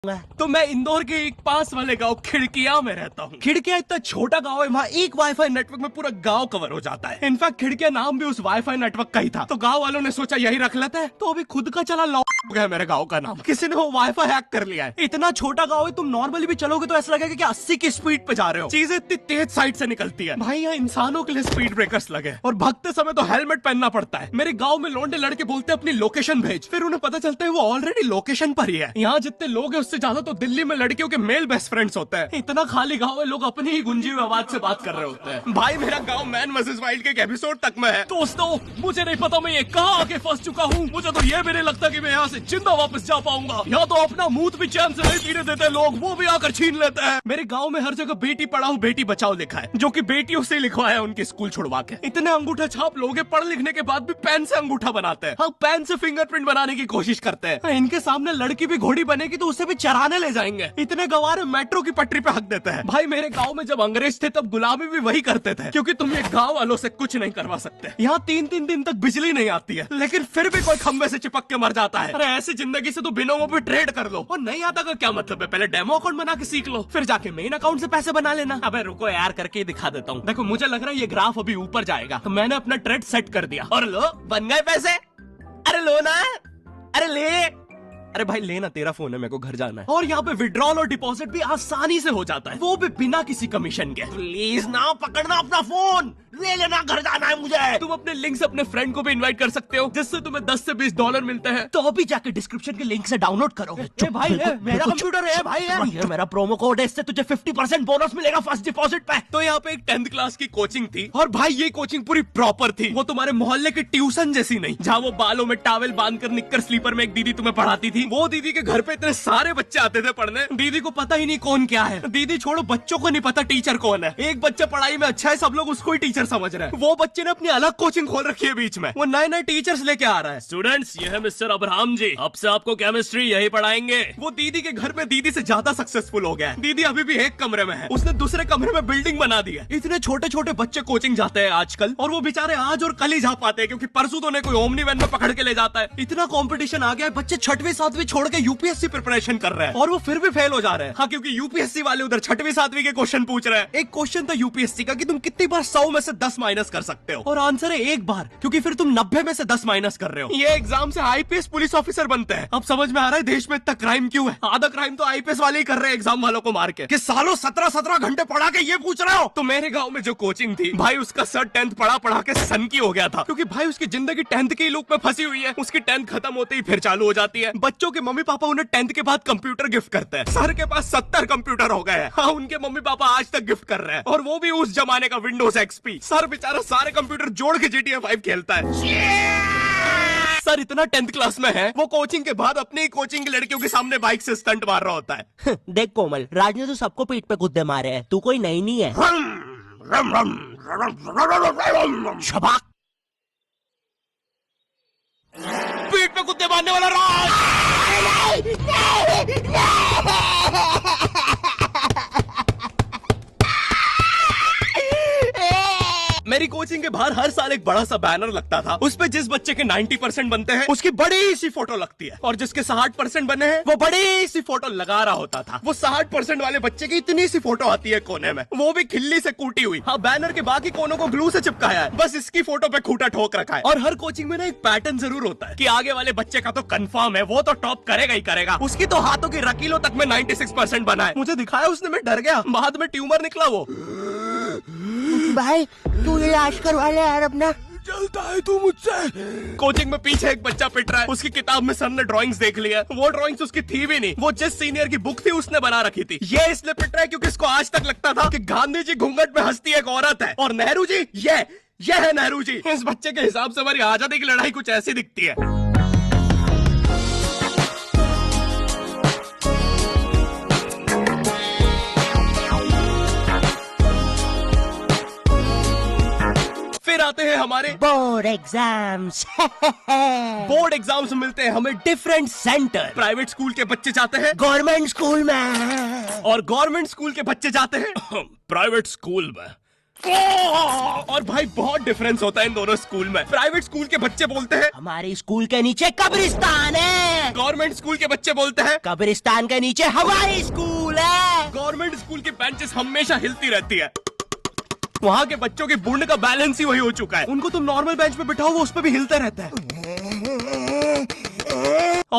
तो मैं इंदौर के एक पास वाले गांव खिड़किया में रहता हूँ। खिड़किया इतना छोटा गांव है, वहाँ एक वाईफाई नेटवर्क में पूरा गांव कवर हो जाता है। इनफैक्ट खिड़किया नाम भी उस वाईफाई नेटवर्क का ही था, तो गांव वालों ने सोचा यही रख लेते हैं। तो अभी खुद का चला लॉक हो गया मेरे गांव का नाम, किसी ने वो वाईफाई हैक कर लिया है। इतना छोटा गाँव है, तुम नॉर्मली भी चलोगे तो ऐसा लगेगा कि 80 की स्पीड पे जा रहे हो। चीजें इतनी तेज साइड से निकलती है भाई, यहाँ इंसानों के लिए स्पीड ब्रेकर्स लगे और भागते समय तो हेलमेट पहनना पड़ता है। मेरे गाँव में लौंडे लड़के बोलते अपनी लोकेशन भेज, फिर उन्हें पता चलता है वो ऑलरेडी लोकेशन पर ही है। यहाँ जितने लोग हैं उससे ज्यादा तो दिल्ली में लड़कियों के मेल बेस्ट फ्रेंड्स होते हैं। इतना खाली गांव है, लोग अपनी ही गुंजी हुई आवाज से बात कर रहे होते हैं। भाई मेरा गांव मैन वर्सेस वाइल्ड के एक एपिसोड तक में है। दोस्तों मुझे नहीं पता मैं ये कहाँ आके फंस चुका हूँ। मुझे तो ये भी नहीं लगता कि मैं यहाँ से जिंदा वापस जा पाऊंगा। यहाँ तो अपना मुंह भी चैन से नहीं पीने देते लोग, वो भी आकर छीन लेते हैं। मेरे गाँव में हर जगह बेटी पढ़ाओ बेटी बचाओ लिखा है, जो की बेटियों से लिखवाया है उनके स्कूल छुड़वा के। इतने अंगूठा छाप लोग हैं, पढ़ लिखने के बाद भी पेन से अंगूठा बनाते हैं। हाँ, पेन से फिंगरप्रिंट बनाने की कोशिश करते हैं। इनके सामने लड़की भी घोड़ी बनेगी तो उसे भी चराने ले जाएंगे। इतने गवार मेट्रो की पटरी पे हक देते हैं। भाई मेरे गांव में जब अंग्रेज थे तब गुलामी भी वही करते थे, क्योंकि तुम ये गांव वालों से कुछ नहीं करवा सकते। यहाँ 3-3 दिन तक बिजली नहीं आती है, लेकिन फिर भी कोई खंबे से चिपक के मर जाता है। अरे ऐसी जिंदगी से तो बिनोमो पे ट्रेड कर लो। और नहीं आता का क्या मतलब है, पहले डेमो अकाउंट बना के सीख लो, फिर जाके मेन अकाउंट से पैसे बना लेना। अबे रुको यार, करके दिखा देता हूँ। देखो मुझे लग रहा है ये ग्राफ अभी ऊपर जाएगा, तो मैंने अपना ट्रेड सेट कर दिया और लो बन गए पैसे। अरे लो ना, अरे ले। अरे भाई लेना, तेरा फोन है, मेरे को घर जाना है। और यहाँ पे विड्रॉल और डिपॉजिट भी आसानी से हो जाता है, वो भी बिना किसी कमीशन के। प्लीज ना पकड़ना अपना फोन, ले लेना, घर जाना है मुझे। तुम अपने लिंक से अपने फ्रेंड को भी इनवाइट कर सकते हो, जिससे तुम्हें 10 से 20 डॉलर मिलते हैं। तो अभी जाके डिस्क्रिप्शन के लिंक से डाउनलोड करो। भाई मेरा कंप्यूटर है भाई, ये मेरा प्रोमो कोड है, इससे तुझे 50% बोनस मिलेगा फर्स्ट डिपॉजिट पे। तो यहाँ पे एक 10th क्लास की कोचिंग थी, और भाई ये कोचिंग पूरी प्रॉपर थी। वो तुम्हारे मोहल्ले की ट्यूशन जैसी नहीं, जहाँ वो बालों में टावल बांधकर निक्कर स्लीपर में एक दीदी तुम्हें पढ़ाती थी। वो दीदी के घर पे इतने सारे बच्चे आते थे पढ़ने, दीदी को पता ही नहीं कौन क्या है। दीदी छोड़ो, बच्चों को नहीं पता टीचर कौन है। एक बच्चा पढ़ाई में अच्छा है, सब लोग उसको ही टीचर समझ रहे हैं। वो बच्चे ने अपनी अलग कोचिंग खोल रखी है बीच में, वो नए-नए टीचर्स लेके आ रहा है। स्टूडेंट्स, ये है मिस्टर अब्राहम जी, अब से आपको केमिस्ट्री यही पढ़ाएंगे। वो दीदी के घर में दीदी से ज्यादा सक्सेसफुल हो गया है। दीदी अभी भी एक कमरे में है, उसने दूसरे कमरे में बिल्डिंग बना दी है। इतने छोटे छोटे बच्चे कोचिंग जाते हैं आजकल, और वो बेचारे आज और कल ही जा पाते हैं, क्योंकि परसों तो उन्हें कोई ओमनी वैन में पकड़ के ले जाता है। इतना कंपटीशन आ गया है, बच्चे 6वीं 7वीं छोड़ के यूपीएससी प्रिपरेशन कर रहे हैं, और वो फिर भी फेल हो जा रहे हैं। हाँ, क्योंकि यूपीएससी वाले उधर 6वीं 7वीं के क्वेश्चन पूछ रहे हैं। एक क्वेश्चन था यूपीएससी का कि तुम कितनी बार 100 में से 10 माइनस कर सकते हो, और आंसर है एक बार, क्योंकि फिर तुम 90 में से 10 माइनस कर रहे हो। ये एग्जाम से आईपीएस पुलिस ऑफिसर बनते हैं। अब समझ में आ रहा है देश में इतना क्राइम क्यों है। आधा क्राइम तो आईपीएस वाले ही कर रहे हैं एग्जाम वालों को मार के, कि सालों 17-17 घंटे पढ़ा के ये पूछ रहे हो। तो मेरे गाँव में जो कोचिंग थी भाई, उसका सर 10th पढ़ा के सन की हो गया था, क्योंकि भाई उसकी जिंदगी 10th के लूप में फंसी हुई है। उसकी 10th खत्म होते ही फिर चालू हो जाती है। बच्चों के मम्मी पापा उन्हें 10th के बाद कंप्यूटर गिफ्ट करते हैं। सर के पास 70 कंप्यूटर हो गए हैं। हाँ, उनके मम्मी पापा आज तक गिफ्ट कर रहे हैं, और वो भी उस जमाने का विंडोज एक्सपी। सर बेचारा सारे कंप्यूटर जोड़ के GTA 5 खेलता है। सर इतना 10th क्लास में है, वो कोचिंग के बाद अपनी कोचिंग की लड़कियों के सामने बाइक से स्टंट मार रहा होता है। देख कोमल, राज ने तो सबको पीठ पे कुत्ते मारे हैं, तू कोई नई नहीं है। शबाक, पीठ पे कुत्ते मारने वाला राज। मेरी कोचिंग के बाहर हर साल एक बड़ा सा बैनर लगता था, उस पे जिस बच्चे के 90% बनते हैं उसकी बड़ी सी फोटो लगती है, और जिसके 60% बने हैं वो बड़ी सी फोटो लगा रहा होता था। वो 60% वाले बच्चे की इतनी सी फोटो आती है कोने में, वो भी खिल्ली से कूटी हुई। हाँ, बैनर के बाकी कोनों को ग्लू से चिपकाया है, बस इसकी फोटो पे खूंटा ठोक रखा है। और हर कोचिंग में ना एक पैटर्न जरूर होता है कि आगे वाले बच्चे का तो कंफर्म है, वो तो टॉप करेगा ही करेगा। उसकी तो हाथों की रकीलों तक में 96% बना है। मुझे दिखाया उसने, मैं डर गया, बाद में ट्यूमर निकला वो। भाई तू इलाज करवा ले यार अपना। चलता है तू मुझसे। कोचिंग में पीछे एक बच्चा पिट रहा है, उसकी किताब में सर ने ड्राइंग्स देख लिया, वो ड्राइंग्स उसकी थी भी नहीं, वो जिस सीनियर की बुक थी उसने बना रखी थी। ये इसलिए पिट रहा है क्योंकि इसको आज तक लगता था कि गांधी जी घूंघट में हंसती एक औरत है, और नेहरू जी ये है नेहरू जी। इस बच्चे के हिसाब से हमारी आजादी की लड़ाई कुछ ऐसी दिखती है। फिर आते हैं हमारे बोर्ड एग्जाम्स। बोर्ड एग्जाम्स मिलते हैं हमें डिफरेंट सेंटर। प्राइवेट स्कूल के बच्चे जाते हैं गवर्नमेंट स्कूल में, और गवर्नमेंट स्कूल के बच्चे जाते हैं प्राइवेट स्कूल में। और भाई बहुत डिफरेंस होता है इन दोनों स्कूल में। प्राइवेट स्कूल के बच्चे बोलते हैं हमारे स्कूल के नीचे कब्रिस्तान है। गवर्नमेंट स्कूल के बच्चे बोलते हैं कब्रिस्तान के नीचे हमारी स्कूल है। गवर्नमेंट स्कूल की बेंचेस हमेशा हिलती रहती है। वहाँ के बच्चों के बुंड का बैलेंस ही वही हो चुका है। उनको तुम नॉर्मल बेंच पे बिठाओ वो उस पे भी हिलते रहता है।